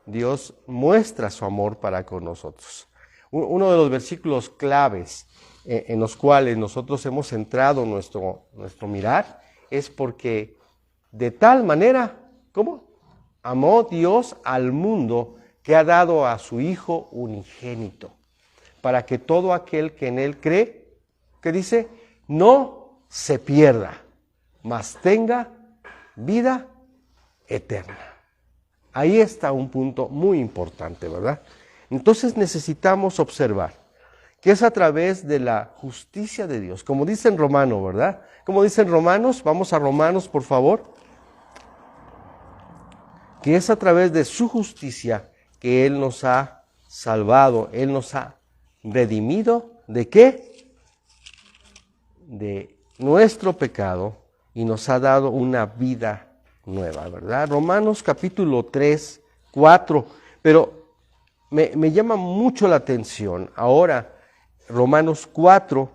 Dios muestra su amor para con nosotros. Uno de los versículos claves en los cuales nosotros hemos centrado nuestro mirar es porque de tal manera, ¿cómo? Amó Dios al mundo que ha dado a su Hijo unigénito, para que todo aquel que en Él cree, ¿qué dice? No se pierda, mas tenga vida eterna. Ahí está un punto muy importante, ¿verdad? Entonces necesitamos observar que es a través de la justicia de Dios, como dice en Romano, ¿verdad? Como dicen Romanos, vamos a Romanos, por favor. Que es a través de su justicia que Él nos ha salvado, Él nos ha redimido, ¿de qué? De nuestro pecado y nos ha dado una vida nueva, ¿verdad? Romanos capítulo 3, 4, pero me llama mucho la atención ahora Romanos 4,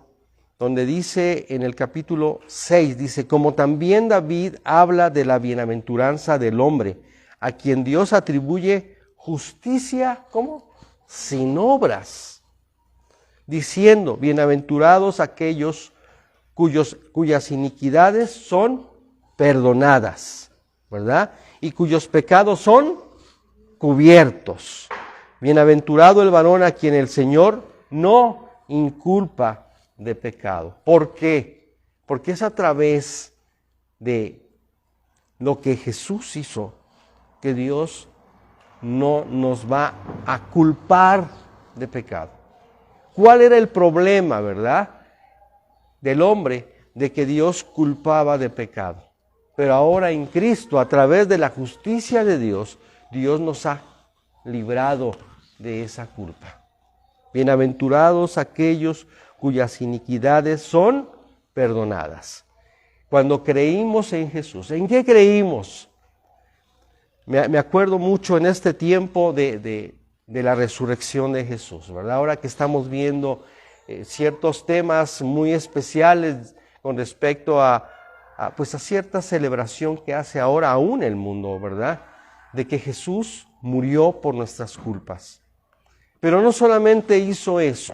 donde dice en el capítulo 6, dice, como también David habla de la bienaventuranza del hombre, a quien Dios atribuye justicia, ¿cómo? Sin obras, diciendo, bienaventurados aquellos cuyas iniquidades son perdonadas, ¿verdad? Y cuyos pecados son cubiertos. Bienaventurado el varón a quien el Señor no inculpa de pecado. ¿Por qué? Porque es a través de lo que Jesús hizo que Dios no nos va a culpar de pecado. ¿Cuál era el problema, verdad, del hombre? De que Dios culpaba de pecado. Pero ahora en Cristo, a través de la justicia de Dios, Dios nos ha librado de esa culpa. Bienaventurados aquellos cuyas iniquidades son perdonadas. Cuando creímos en Jesús, ¿en qué creímos? Me acuerdo mucho en este tiempo de la resurrección de Jesús, ¿verdad? Ahora que estamos viendo ciertos temas muy especiales con respecto a cierta celebración que hace ahora aún el mundo, ¿verdad? De que Jesús murió por nuestras culpas. Pero no solamente hizo eso,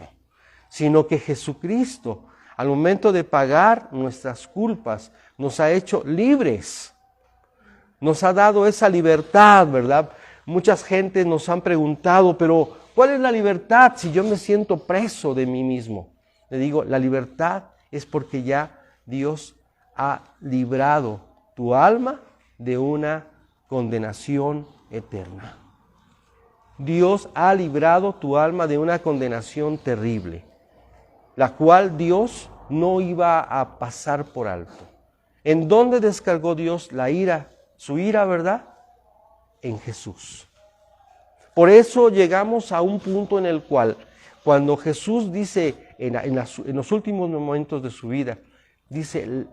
sino que Jesucristo, al momento de pagar nuestras culpas, nos ha hecho libres. Nos ha dado esa libertad, ¿verdad? Muchas gentes nos han preguntado, pero ¿cuál es la libertad si yo me siento preso de mí mismo? Le digo, la libertad es porque ya Dios ha librado tu alma de una condenación eterna. Dios ha librado tu alma de una condenación terrible, la cual Dios no iba a pasar por alto. ¿En dónde descargó Dios la ira? Su ira, ¿verdad? En Jesús. Por eso llegamos a un punto en el cual, cuando Jesús dice, en los últimos momentos de su vida, dice,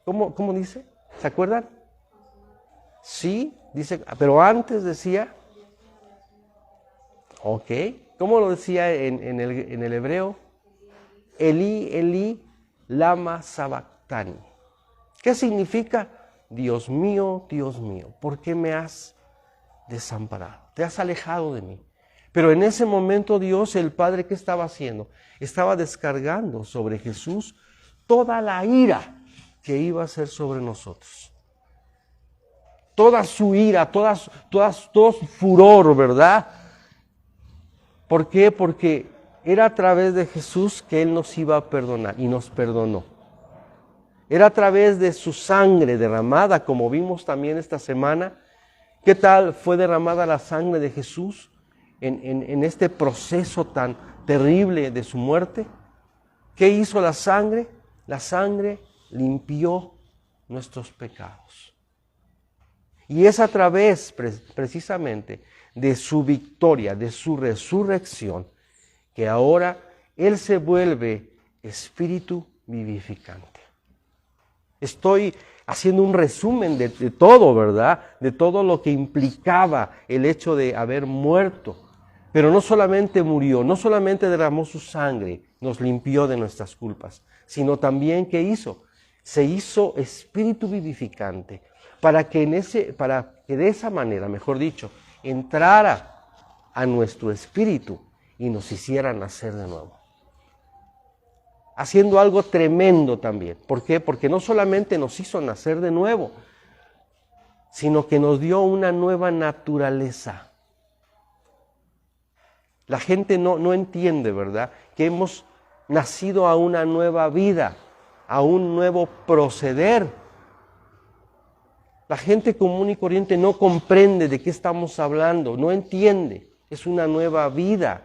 ¿cómo dice? ¿Se acuerdan? Sí, dice, pero antes decía, ok, ¿cómo lo decía en el hebreo? Elí, Elí, lama sabactani. ¿Qué significa? Dios mío, ¿por qué me has desamparado? Te has alejado de mí. Pero en ese momento Dios, el Padre, ¿qué estaba haciendo? Estaba descargando sobre Jesús toda la ira que iba a ser sobre nosotros. Toda su ira, todo su furor, ¿verdad? ¿Por qué? Porque era a través de Jesús que Él nos iba a perdonar y nos perdonó. Era a través de su sangre derramada, como vimos también esta semana. ¿Qué tal fue derramada la sangre de Jesús en este proceso tan terrible de su muerte? ¿Qué hizo la sangre? La sangre limpió nuestros pecados. Y es a través precisamente de su victoria, de su resurrección, que ahora Él se vuelve espíritu vivificante. Estoy haciendo un resumen de todo, ¿verdad? De todo lo que implicaba el hecho de haber muerto. Pero no solamente murió, no solamente derramó su sangre, nos limpió de nuestras culpas, sino también, ¿qué hizo? Se hizo espíritu vivificante para que de esa manera, mejor dicho, entrara a nuestro espíritu y nos hiciera nacer de nuevo. Haciendo algo tremendo también. ¿Por qué? Porque no solamente nos hizo nacer de nuevo, sino que nos dio una nueva naturaleza. La gente no entiende, ¿verdad?, que hemos nacido a una nueva vida, a un nuevo proceder. La gente común y corriente no comprende de qué estamos hablando, no entiende. Es una nueva vida.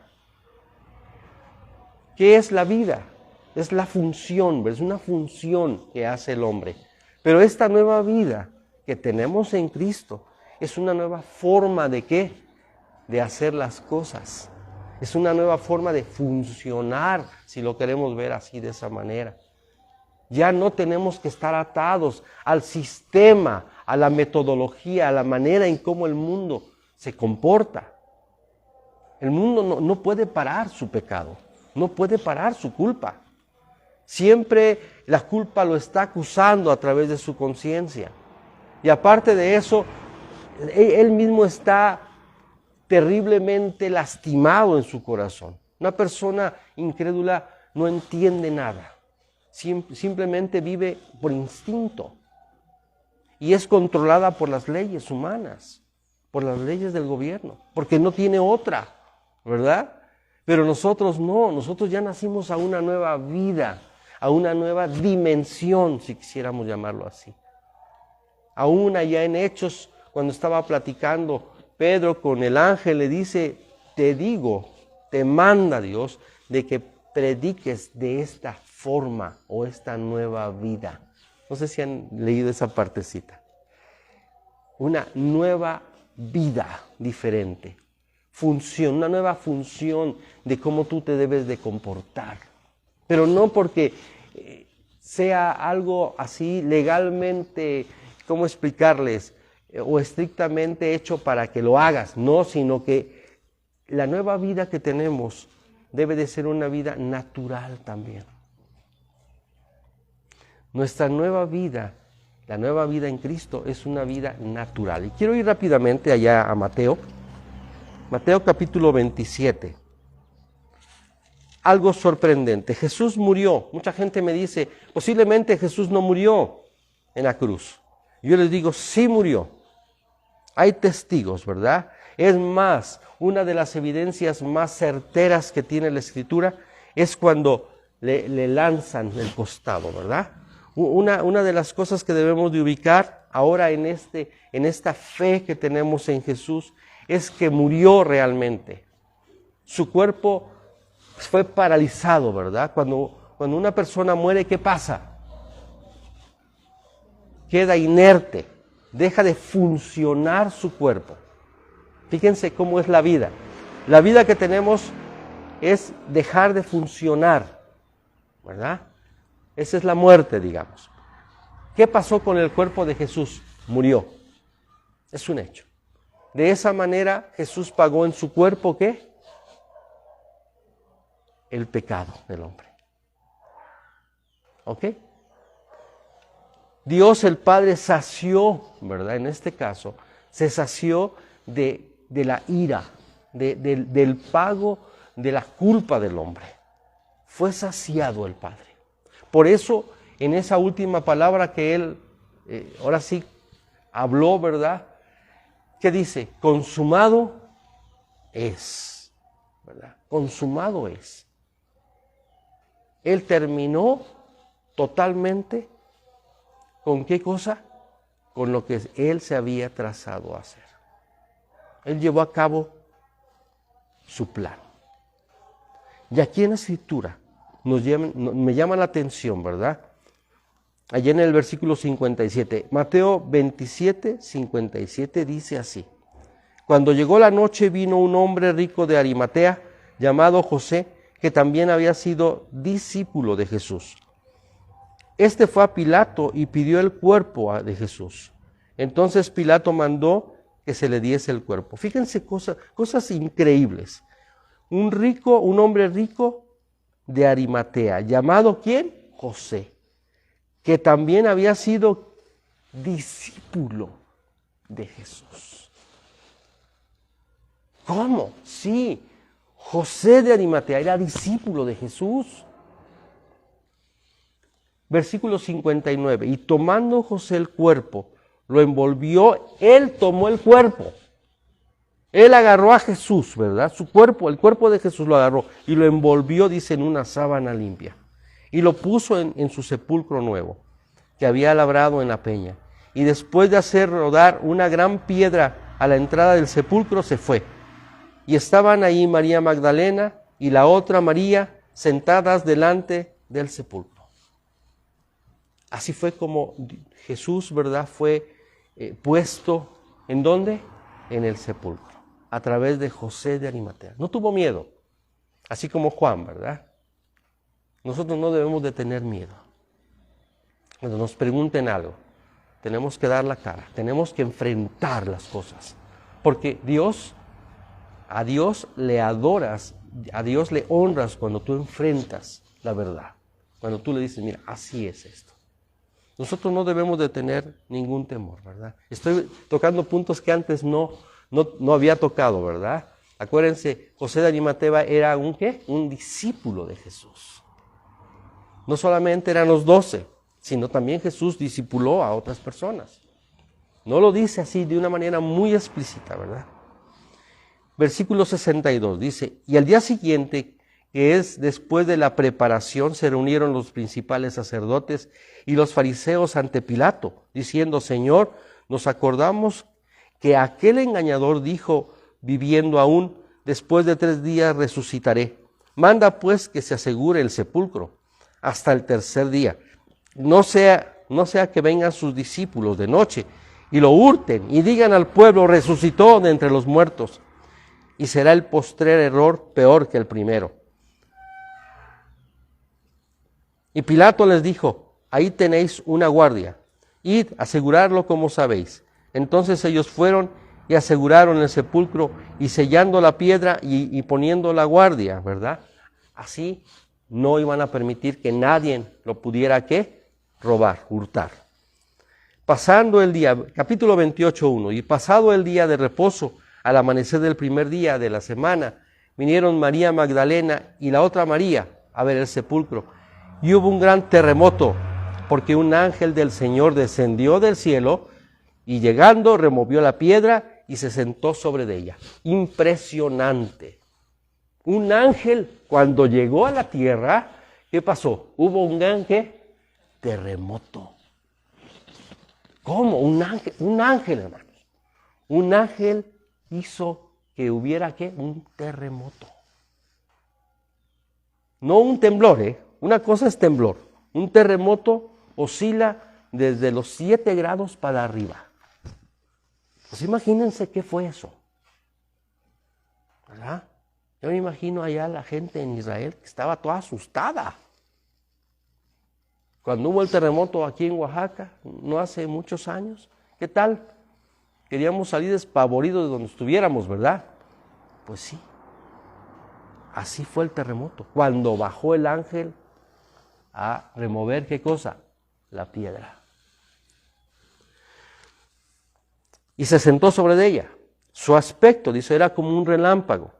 ¿Qué es la vida? Es la función, es una función que hace el hombre. Pero esta nueva vida que tenemos en Cristo es una nueva forma de ¿qué? De hacer las cosas. Es una nueva forma de funcionar, si lo queremos ver así de esa manera. Ya no tenemos que estar atados al sistema, a la metodología, a la manera en cómo el mundo se comporta. El mundo no puede parar su pecado, no puede parar su culpa. Siempre la culpa lo está acusando a través de su conciencia. Y aparte de eso, él mismo está terriblemente lastimado en su corazón. Una persona incrédula no entiende nada. Simplemente vive por instinto. Y es controlada por las leyes humanas, por las leyes del gobierno, porque no tiene otra, ¿verdad? Pero nosotros no, nosotros ya nacimos a una nueva vida, a una nueva dimensión, si quisiéramos llamarlo así. Aún allá en Hechos, cuando estaba platicando Pedro con el ángel, le dice, te digo, te manda Dios de que prediques de esta forma o esta nueva vida. No sé si han leído esa partecita. Una nueva vida diferente. Función, una nueva función de cómo tú te debes de comportar. Pero no porque sea algo así legalmente, ¿cómo explicarles? O estrictamente hecho para que lo hagas. No, sino que la nueva vida que tenemos debe de ser una vida natural también. Nuestra nueva vida, la nueva vida en Cristo, es una vida natural. Y quiero ir rápidamente allá a Mateo. Mateo capítulo 27. Algo sorprendente. Jesús murió. Mucha gente me dice, posiblemente Jesús no murió en la cruz. Yo les digo, sí murió. Hay testigos, ¿verdad? Es más, una de las evidencias más certeras que tiene la Escritura es cuando le lanzan el costado, ¿verdad? Una de las cosas que debemos de ubicar ahora en esta fe que tenemos en Jesús es que murió realmente. Su cuerpo fue paralizado, ¿verdad? Cuando una persona muere, ¿qué pasa? Queda inerte, deja de funcionar su cuerpo. Fíjense cómo es la vida. La vida que tenemos es dejar de funcionar, ¿verdad? Esa es la muerte, digamos. ¿Qué pasó con el cuerpo de Jesús? Murió. Es un hecho. De esa manera Jesús pagó en su cuerpo, ¿qué? El pecado del hombre. ¿Ok? Dios el Padre sació, ¿verdad? En este caso, se sació de la ira, del pago de la culpa del hombre. Fue saciado el Padre. Por eso, en esa última palabra que Él, ahora sí, habló, ¿verdad? ¿Qué dice? Consumado es, ¿verdad? Consumado es. Él terminó totalmente, ¿con qué cosa? Con lo que Él se había trazado a hacer. Él llevó a cabo su plan. Y aquí en la Escritura me llama la atención, ¿verdad? Allí en el versículo 57, Mateo 27, 57 dice así: Cuando llegó la noche vino un hombre rico de Arimatea, llamado José, que también había sido discípulo de Jesús. Este fue a Pilato y pidió el cuerpo de Jesús. Entonces Pilato mandó que se le diese el cuerpo. Fíjense cosas increíbles. Un hombre rico de Arimatea, llamado ¿quién? José, que también había sido discípulo de Jesús. ¿Cómo? Sí, José de Arimatea era discípulo de Jesús. Versículo 59, y tomando José el cuerpo, lo envolvió, él tomó el cuerpo. Él agarró a Jesús, ¿verdad? Su cuerpo, el cuerpo de Jesús lo agarró y lo envolvió, dice, en una sábana limpia. Y lo puso en su sepulcro nuevo, que había labrado en la peña. Y después de hacer rodar una gran piedra a la entrada del sepulcro, se fue. Y estaban ahí María Magdalena y la otra María sentadas delante del sepulcro. Así fue como Jesús, ¿verdad?, fue puesto, ¿en dónde? En el sepulcro, a través de José de Arimatea. No tuvo miedo, así como Juan, ¿verdad? Nosotros no debemos de tener miedo. Cuando nos pregunten algo, tenemos que dar la cara, tenemos que enfrentar las cosas, porque a Dios le adoras, a Dios le honras cuando tú enfrentas la verdad, cuando tú le dices, mira, así es esto. Nosotros no debemos de tener ningún temor, ¿verdad? Estoy tocando puntos que antes no había tocado, ¿verdad? Acuérdense, José de Arimatea era un ¿qué? Un discípulo de Jesús. No solamente eran los 12, sino también Jesús discipuló a otras personas. No lo dice así de una manera muy explícita, ¿verdad? Versículo 62 dice, y al día siguiente, que es después de la preparación, se reunieron los principales sacerdotes y los fariseos ante Pilato, diciendo, Señor, nos acordamos que aquel engañador dijo, viviendo aún, después de 3 días resucitaré. Manda pues que se asegure el sepulcro hasta el tercer día. No sea que vengan sus discípulos de noche y lo hurten y digan al pueblo, resucitó de entre los muertos. Y será el postrer error peor que el primero. Y Pilato les dijo, ahí tenéis una guardia, id, asegurarlo como sabéis. Entonces ellos fueron y aseguraron el sepulcro y sellando la piedra y poniendo la guardia, ¿verdad? Así no iban a permitir que nadie lo pudiera, ¿qué? Robar, hurtar. Pasando el día, capítulo 28:1, y pasado el día de reposo, al amanecer del primer día de la semana, vinieron María Magdalena y la otra María a ver el sepulcro. Y hubo un gran terremoto, porque un ángel del Señor descendió del cielo y llegando removió la piedra y se sentó sobre ella. Impresionante. Un ángel, cuando llegó a la tierra, ¿qué pasó? Hubo un ángel terremoto. ¿Cómo? Un ángel, hermanos. Un ángel hizo que hubiera, ¿qué? Un terremoto. No un temblor, ¿eh? Una cosa es temblor. Un terremoto oscila desde los 7 grados para arriba. Pues imagínense qué fue eso. ¿Verdad? Yo me imagino allá la gente en Israel que estaba toda asustada. Cuando hubo el terremoto aquí en Oaxaca, no hace muchos años, ¿qué tal? Queríamos salir despavoridos de donde estuviéramos, ¿verdad? Pues sí. Así fue el terremoto. Cuando bajó el ángel a remover, ¿qué cosa? La piedra. Y se sentó sobre ella. Su aspecto, dice, era como un relámpago,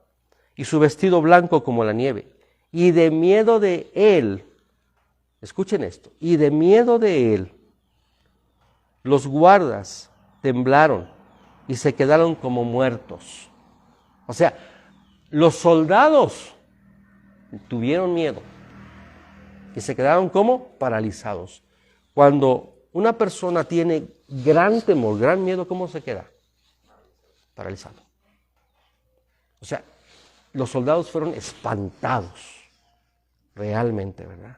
y su vestido blanco como la nieve. Y de miedo de él, escuchen esto, y de miedo de él, los guardas temblaron y se quedaron como muertos. O sea, los soldados tuvieron miedo y se quedaron como paralizados. Cuando una persona tiene gran temor, gran miedo, ¿cómo se queda? Paralizado. O sea, los soldados fueron espantados, realmente, ¿verdad?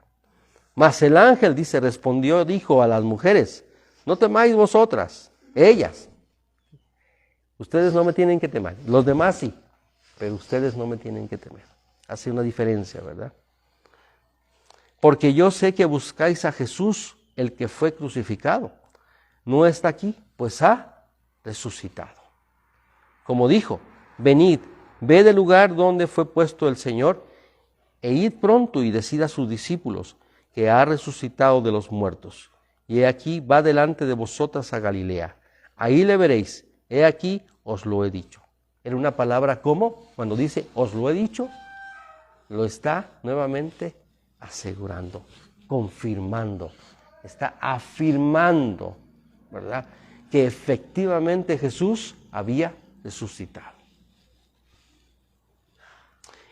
Mas el ángel, dice, respondió, dijo a las mujeres, no temáis vosotras, ellas. Ustedes no me tienen que temer, los demás sí, pero ustedes no me tienen que temer. Hace una diferencia, ¿verdad? Porque yo sé que buscáis a Jesús, el que fue crucificado. No está aquí, pues ha resucitado. Como dijo, venid, ved el lugar donde fue puesto el Señor, e id pronto y decid a sus discípulos que ha resucitado de los muertos. Y he aquí, va delante de vosotras a Galilea. Ahí le veréis, he aquí, os lo he dicho. Era una palabra como, cuando dice, os lo he dicho, lo está nuevamente asegurando, confirmando, está afirmando, ¿verdad?, que efectivamente Jesús había resucitado.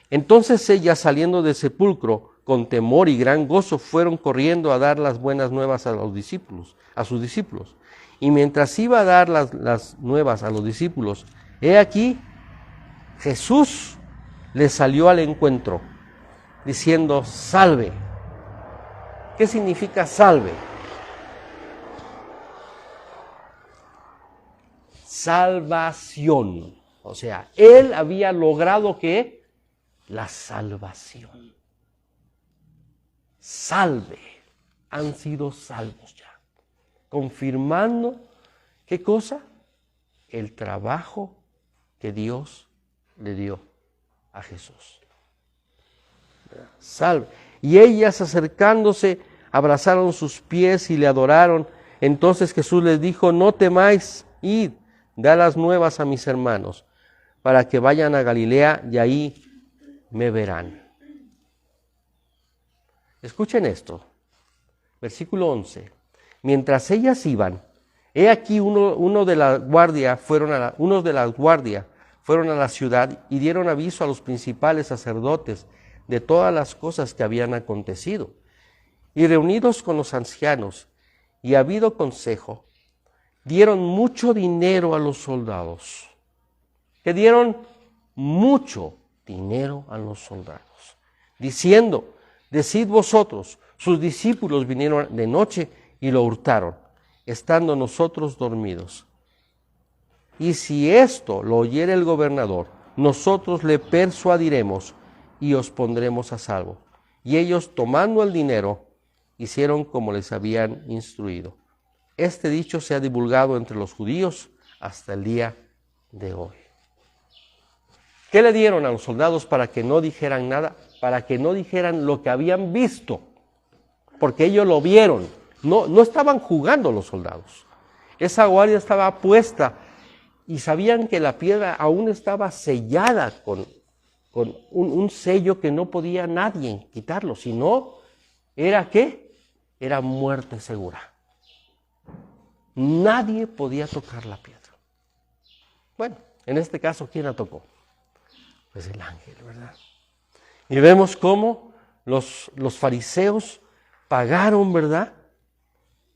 Entonces ellas, saliendo del sepulcro, con temor y gran gozo, fueron corriendo a dar las buenas nuevas a sus discípulos. Y mientras iba a dar las nuevas a los discípulos, he aquí, Jesús les salió al encuentro, diciendo, salve. ¿Qué significa salve? Salvación. O sea, Él había logrado ¿qué? La salvación. Salve. Han sido salvos ya. Confirmando, ¿qué cosa? El trabajo que Dios le dio a Jesús. Salve. Y ellas, acercándose, abrazaron sus pies y le adoraron. Entonces Jesús les dijo, no temáis, id, da las nuevas a mis hermanos, para que vayan a Galilea y ahí me verán. Escuchen esto, versículo 11. Mientras ellas iban, he aquí unos de la guardia fueron a la ciudad y dieron aviso a los principales sacerdotes de todas las cosas que habían acontecido. Y reunidos con los ancianos y habido consejo, dieron mucho dinero a los soldados. Que dieron mucho dinero a los soldados, diciendo, decid vosotros, sus discípulos vinieron de noche y lo hurtaron, estando nosotros dormidos. Y si esto lo oyere el gobernador, nosotros le persuadiremos y os pondremos a salvo. Y ellos, tomando el dinero, hicieron como les habían instruido. Este dicho se ha divulgado entre los judíos hasta el día de hoy. ¿Qué le dieron a los soldados para que no dijeran nada? Para que no dijeran lo que habían visto, porque ellos lo vieron. No estaban jugando los soldados. Esa guardia estaba puesta y sabían que la piedra aún estaba sellada con un sello que no podía nadie quitarlo, sino era ¿qué? Era muerte segura. Nadie podía tocar la piedra. Bueno, en este caso, ¿quién la tocó? Pues el ángel, ¿verdad? Y vemos cómo los fariseos pagaron, ¿verdad?,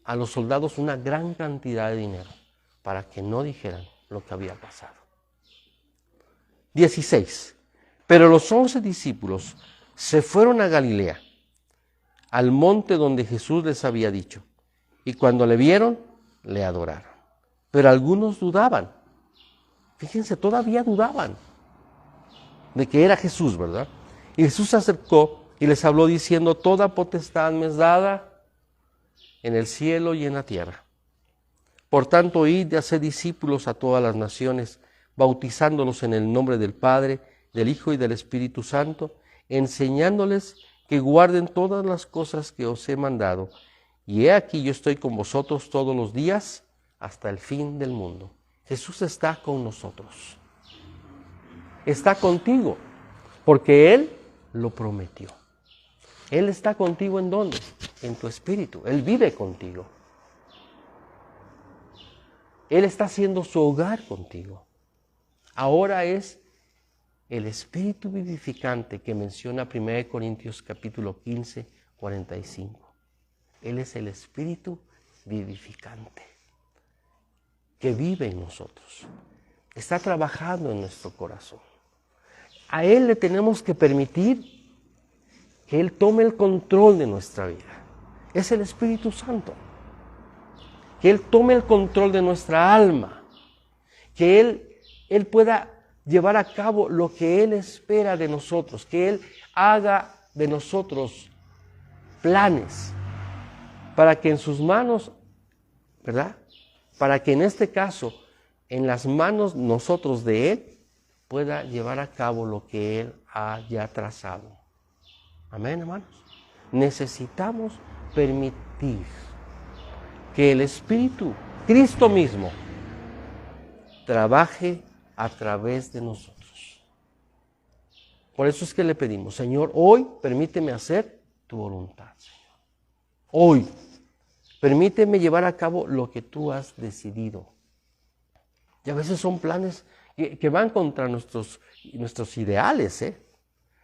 a los soldados una gran cantidad de dinero para que no dijeran lo que había pasado. 16. Pero los 11 discípulos se fueron a Galilea, al monte donde Jesús les había dicho, y cuando le vieron, le adoraron. Pero algunos dudaban. Fíjense, todavía dudaban de que era Jesús, ¿verdad? Y Jesús se acercó y les habló diciendo, toda potestad me es dada en el cielo y en la tierra. Por tanto, id y haced discípulos a todas las naciones, bautizándolos en el nombre del Padre, del Hijo y del Espíritu Santo, enseñándoles que guarden todas las cosas que os he mandado. Y he aquí yo estoy con vosotros todos los días hasta el fin del mundo. Jesús está con nosotros. Está contigo, porque Él lo prometió. Él está contigo ¿en dónde? En tu espíritu. Él vive contigo. Él está haciendo su hogar contigo. Ahora es el espíritu vivificante que menciona 1 Corintios capítulo 15, 45. Él es el espíritu vivificante que vive en nosotros. Está trabajando en nuestro corazón. A Él le tenemos que permitir que Él tome el control de nuestra vida. Es el Espíritu Santo. Que Él tome el control de nuestra alma. Que Él pueda llevar a cabo lo que Él espera de nosotros. Que Él haga de nosotros planes para que en sus manos, ¿verdad? Para que en este caso, en las manos nosotros de Él, pueda llevar a cabo lo que Él haya trazado. Amén, hermanos. Necesitamos permitir que el Espíritu, Cristo mismo, trabaje a través de nosotros. Por eso es que le pedimos, Señor, hoy permíteme hacer tu voluntad, Señor. Hoy, permíteme llevar a cabo lo que tú has decidido. Y a veces son planes que van contra nuestros ideales,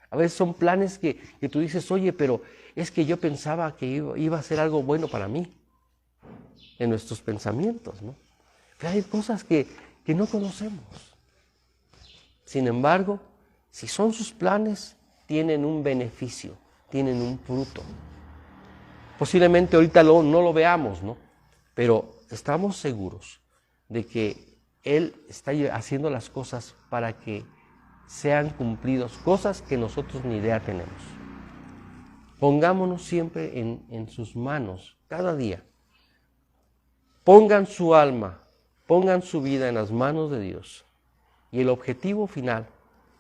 A veces son planes que tú dices, oye, pero es que yo pensaba que iba a ser algo bueno para mí, en nuestros pensamientos, ¿no? Pero hay cosas que no conocemos. Sin embargo, si son sus planes, tienen un beneficio, tienen un fruto. Posiblemente ahorita no lo veamos, ¿no? Pero estamos seguros de que Él está haciendo las cosas para que sean cumplidos, cosas que nosotros ni idea tenemos. Pongámonos siempre en sus manos, cada día. Pongan su alma, pongan su vida en las manos de Dios. Y el objetivo final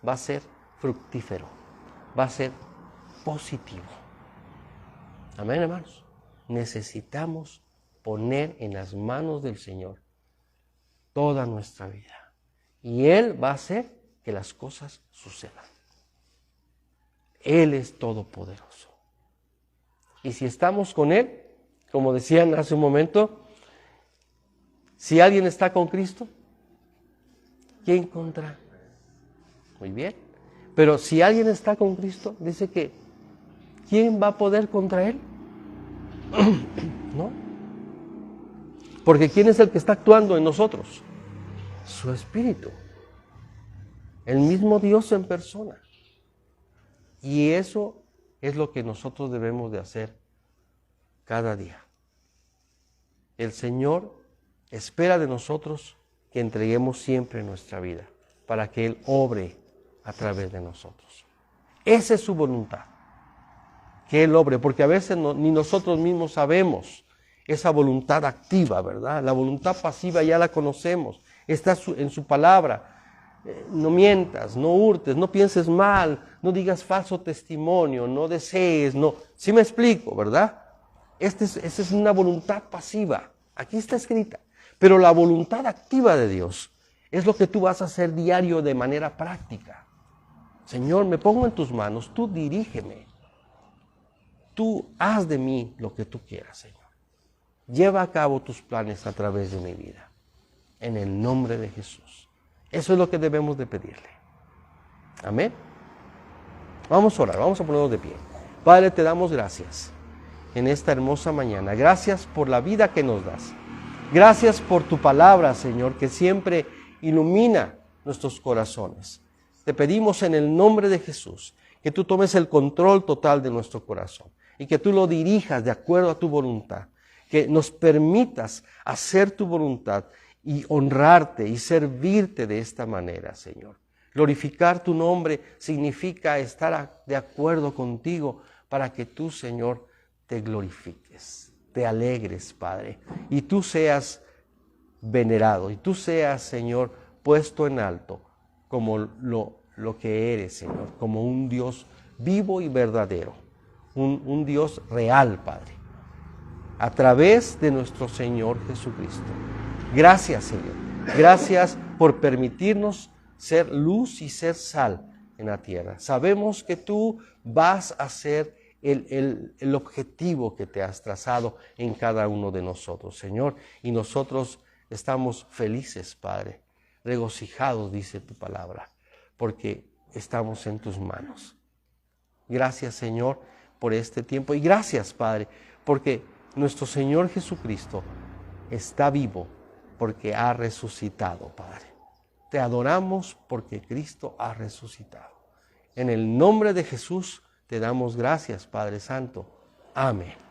va a ser fructífero, va a ser positivo. Amén, hermanos. Necesitamos poner en las manos del Señor toda nuestra vida. Y Él va a hacer que las cosas sucedan. Él es todopoderoso. Y si estamos con Él, como decían hace un momento, si alguien está con Cristo, ¿quién contra? Muy bien. Pero si alguien está con Cristo, dice que ¿quién va a poder contra Él? ¿No? Porque ¿quién es el que está actuando en nosotros? Su Espíritu. El mismo Dios en persona. Y eso es lo que nosotros debemos de hacer cada día. El Señor espera de nosotros que entreguemos siempre nuestra vida para que Él obre a través de nosotros. Esa es su voluntad, que Él obre, porque a veces ni nosotros mismos sabemos esa voluntad activa, ¿verdad? La voluntad pasiva ya la conocemos, está en su palabra. No mientas, no hurtes, no pienses mal, no digas falso testimonio, no desees, no. ¿Sí me explico, verdad? Esa es una voluntad pasiva, aquí está escrita. Pero la voluntad activa de Dios es lo que tú vas a hacer diario de manera práctica. Señor, me pongo en tus manos, tú dirígeme. Tú haz de mí lo que tú quieras, Señor. Lleva a cabo tus planes a través de mi vida. En el nombre de Jesús. Eso es lo que debemos de pedirle. Amén. Vamos a orar, vamos a ponernos de pie. Padre, te damos gracias en esta hermosa mañana. Gracias por la vida que nos das. Gracias por tu palabra, Señor, que siempre ilumina nuestros corazones. Te pedimos en el nombre de Jesús que tú tomes el control total de nuestro corazón y que tú lo dirijas de acuerdo a tu voluntad, que nos permitas hacer tu voluntad y honrarte y servirte de esta manera, Señor. Glorificar tu nombre significa estar de acuerdo contigo para que tú, Señor, te glorifiques, te alegres, Padre, y tú seas venerado, y tú seas, Señor, puesto en alto como lo que eres, Señor, como un Dios vivo y verdadero, un Dios real, Padre, a través de nuestro Señor Jesucristo. Gracias, Señor. Gracias por permitirnos ser luz y ser sal en la tierra. Sabemos que tú vas a ser el objetivo que te has trazado en cada uno de nosotros, Señor. Y nosotros estamos felices, Padre, regocijados, dice tu palabra, porque estamos en tus manos. Gracias, Señor, por este tiempo. Y gracias, Padre, porque nuestro Señor Jesucristo está vivo, porque ha resucitado, Padre. Te adoramos porque Cristo ha resucitado. En el nombre de Jesús te damos gracias, Padre Santo. Amén.